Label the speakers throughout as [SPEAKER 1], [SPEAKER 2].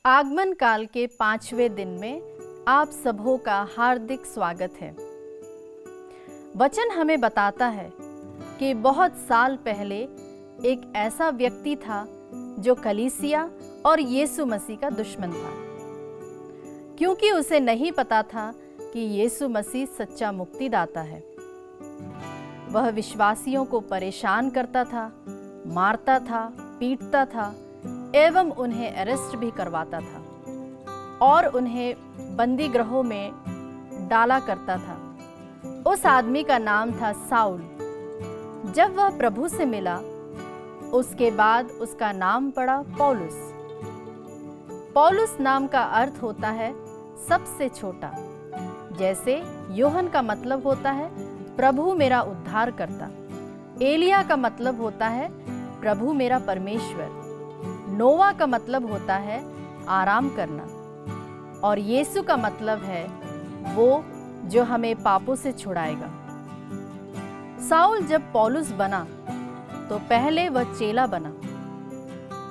[SPEAKER 1] आगमन काल के 5वें दिन में आप सबों का हार्दिक स्वागत है। वचन हमें बताता है कि बहुत साल पहले एक ऐसा व्यक्ति था जो कलीसिया और यीशु मसीह का दुश्मन था, क्योंकि उसे नहीं पता था कि यीशु मसीह सच्चा मुक्तिदाता है। वह विश्वासियों को परेशान करता था, मारता था, पीटता था एवं उन्हें अरेस्ट भी करवाता था और उन्हें बंदी गृहों में डाला करता था। उस आदमी का नाम था साउल। जब वह प्रभु से मिला, उसके बाद उसका नाम पड़ा पौलुस। पौलुस नाम का अर्थ होता है सबसे छोटा, जैसे योहन का मतलब होता है प्रभु मेरा उद्धार करता, एलिया का मतलब होता है प्रभु मेरा परमेश्वर, नोवा का मतलब होता है आराम करना, और यीशु का मतलब है वो जो हमें पापों से छुड़ाएगा। साउल जब पौलुस बना तो पहले वह चेला बना।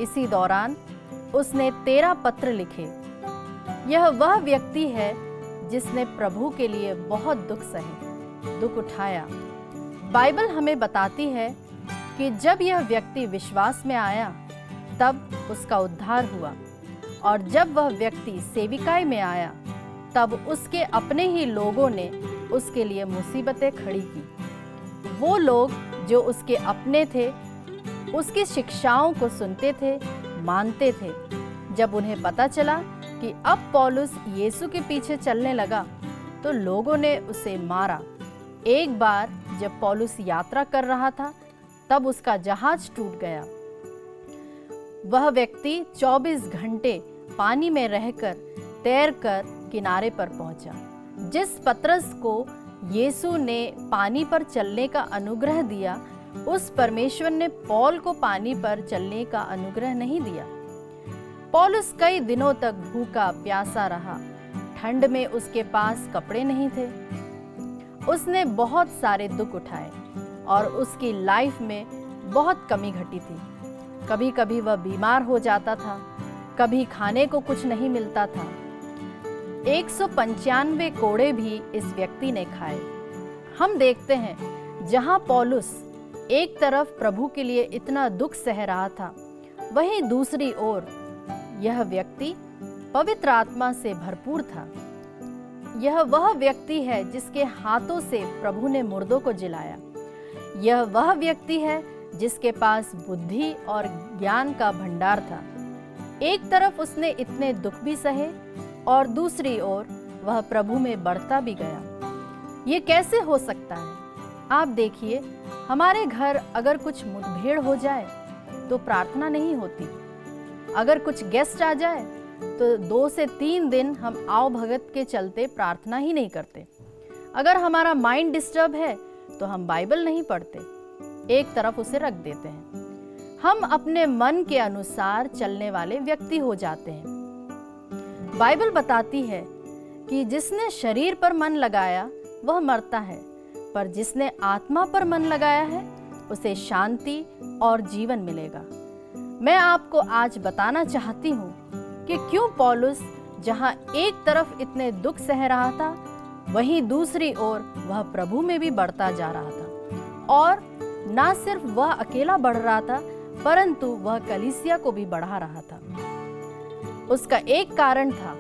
[SPEAKER 1] इसी दौरान उसने 13 पत्र लिखे। यह वह व्यक्ति है जिसने प्रभु के लिए बहुत दुख सहे, दुख उठाया। बाइबल हमें बताती है कि जब यह व्यक्ति विश्वास में आया तब उसका उद्धार हुआ, और जब वह व्यक्ति सेविकाई में आया तब उसके अपने ही लोगों ने उसके लिए मुसीबतें खड़ी की। वो लोग जो उसके अपने थे उसकी शिक्षाओं को सुनते थे, मानते थे। जब उन्हें पता चला कि अब पौलुस यीशु के पीछे चलने लगा तो लोगों ने उसे मारा। एक बार जब पौलुस यात्रा कर रहा था तब उसका जहाज टूट गया। वह व्यक्ति 24 घंटे पानी में रहकर तैरकर किनारे पर पहुंचा। जिस पतरस को यीशु ने पानी पर चलने का अनुग्रह दिया, उस परमेश्वर ने पौल को पानी पर चलने का अनुग्रह नहीं दिया। पौलुस कई दिनों तक भूखा प्यासा रहा। ठंड में उसके पास कपड़े नहीं थे। उसने बहुत सारे दुख उठाए और उसकी लाइफ में बहुत कमी घटी थी। कभी कभी वह बीमार हो जाता था, कभी खाने को कुछ नहीं मिलता था। 195 कोड़े भी इस व्यक्ति ने खाए। हम देखते हैं जहां पौलुस एक तरफ प्रभु के लिए इतना दुख सह रहा था, वहीं दूसरी ओर यह व्यक्ति पवित्र आत्मा से भरपूर था। यह वह व्यक्ति है जिसके हाथों से प्रभु ने मुर्दों को जिलाया। यह वह व्यक्ति है जिसके पास बुद्धि और ज्ञान का भंडार था। एक तरफ उसने इतने दुख भी सहे और दूसरी ओर वह प्रभु में बढ़ता भी गया। ये कैसे हो सकता है? आप देखिए, हमारे घर अगर कुछ मुठभेड़ हो जाए तो प्रार्थना नहीं होती। अगर कुछ गेस्ट आ जाए तो 2 से 3 दिन हम आओ भगत के चलते प्रार्थना ही नहीं करते। अगर हमारा माइंड डिस्टर्ब है तो हम बाइबल नहीं पढ़ते, एक तरफ उसे रख देते हैं। हम अपने मन के अनुसार चलने वाले व्यक्ति हो जाते हैं। बाइबल बताती है कि जिसने शरीर पर मन लगाया वह मरता है, पर जिसने आत्मा पर मन लगाया है उसे शांति और जीवन मिलेगा। मैं आपको आज बताना चाहती हूँ कि क्यों पौलुस जहाँ एक तरफ इतने दुख सह रहा था, वहीं दूसरी ओर वह प्रभु में भी बढ़ता जा रहा था। और ना सिर्फ वह अकेला बढ़ रहा था, परंतु वह कलीसिया को भी बढ़ा रहा था। उसका एक कारण था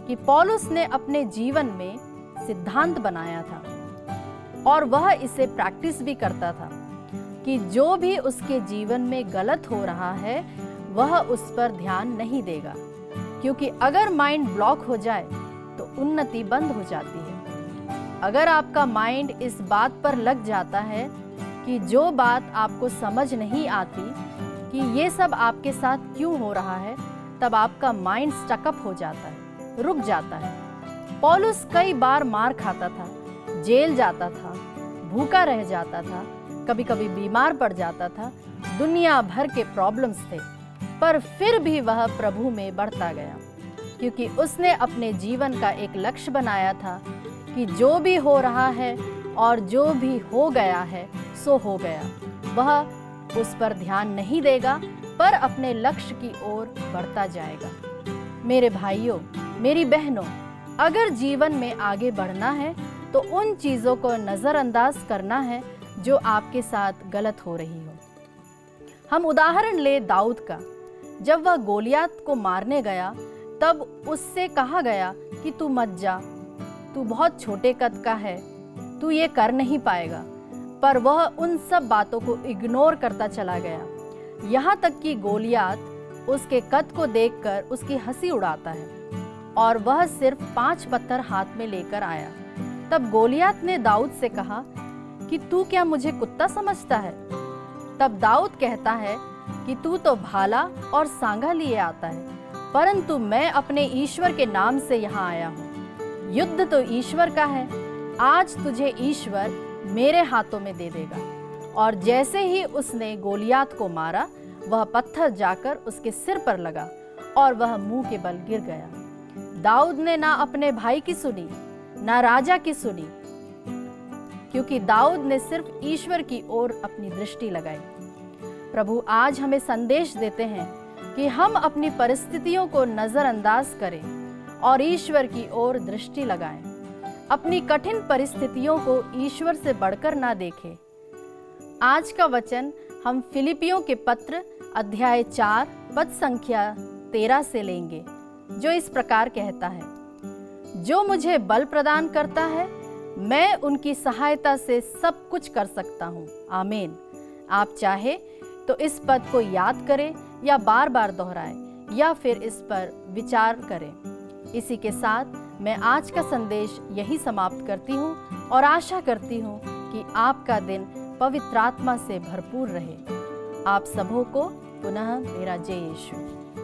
[SPEAKER 1] कि पौलुस ने अपने जीवन में सिद्धांत बनाया था और वह इसे प्रैक्टिस भी करता था कि जो भी उसके जीवन में गलत हो रहा है वह उस पर ध्यान नहीं देगा, क्योंकि अगर माइंड ब्लॉक हो जाए तो उन्नति बंद हो जाती है। अगर आपका माइंड इस बात पर लग जाता है कि जो बात आपको समझ नहीं आती कि ये सब आपके साथ क्यों हो रहा है, तब आपका माइंड स्टकअप हो जाता है, रुक जाता है। पौलुस कई बार मार खाता था, जेल जाता था, भूखा रह जाता था, कभी कभी बीमार पड़ जाता था, दुनिया भर के प्रॉब्लम्स थे, पर फिर भी वह प्रभु में बढ़ता गया, क्योंकि उसने अपने जीवन का एक लक्ष्य बनाया था कि जो भी हो रहा है और जो भी हो गया है सो हो गया। वह उस पर ध्यान नहीं देगा, पर अपने लक्ष्य की ओर बढ़ता जाएगा। मेरे भाइयों, मेरी बहनों, अगर जीवन में आगे बढ़ना है तो उन चीज़ों को नज़रअंदाज करना है जो आपके साथ गलत हो रही हो। हम उदाहरण ले दाऊद का। जब वह गोलियात को मारने गया तब उससे कहा गया कि तू मत जा, तू बहुत छोटे कद का है, तू ये कर नहीं पाएगा। पर वह उन सब बातों को इग्नोर करता चला गया, यहाँ तक कि गोलियात उसके कद को देखकर उसकी हंसी उड़ाता है और वह सिर्फ 5 पत्थर हाथ में लेकर आया। तब गोलियात ने दाऊद से कहा कि तू क्या मुझे कुत्ता समझता है? तब दाऊद कहता है कि तू तो भाला और सांगा लिए आता है, परंतु मैं अपने ईश्वर के नाम से यहाँ आया हूँ। युद्ध तो ईश्वर का है, आज तुझे ईश्वर मेरे हाथों में दे देगा। और जैसे ही उसने गोलियात को मारा, वह पत्थर जाकर उसके सिर पर लगा और वह मुंह के बल गिर गया। दाऊद ने ना अपने भाई की सुनी, ना राजा की सुनी, क्योंकि दाऊद ने सिर्फ ईश्वर की ओर अपनी दृष्टि लगाई। प्रभु आज हमें संदेश देते हैं कि हम अपनी परिस्थितियों को नजरअंदाज करें और ईश्वर की ओर दृष्टि लगाएं। अपनी कठिन परिस्थितियों को ईश्वर से बढ़कर ना देखें। आज का वचन हम फिलिपियों के पत्र अध्याय 4 पद संख्या 13 से लेंगे, जो इस प्रकार कहता है, जो मुझे बल प्रदान करता है, मैं उनकी सहायता से सब कुछ कर सकता हूँ। आमीन। आप चाहे तो इस पद को याद करें या बार बार दोहराएं या फिर इस पर विचार करें। इसी के साथ मैं आज का संदेश यही समाप्त करती हूँ और आशा करती हूँ कि आपका दिन पवित्र आत्मा से भरपूर रहे। आप सबों को पुनः मेरा जय यीशु।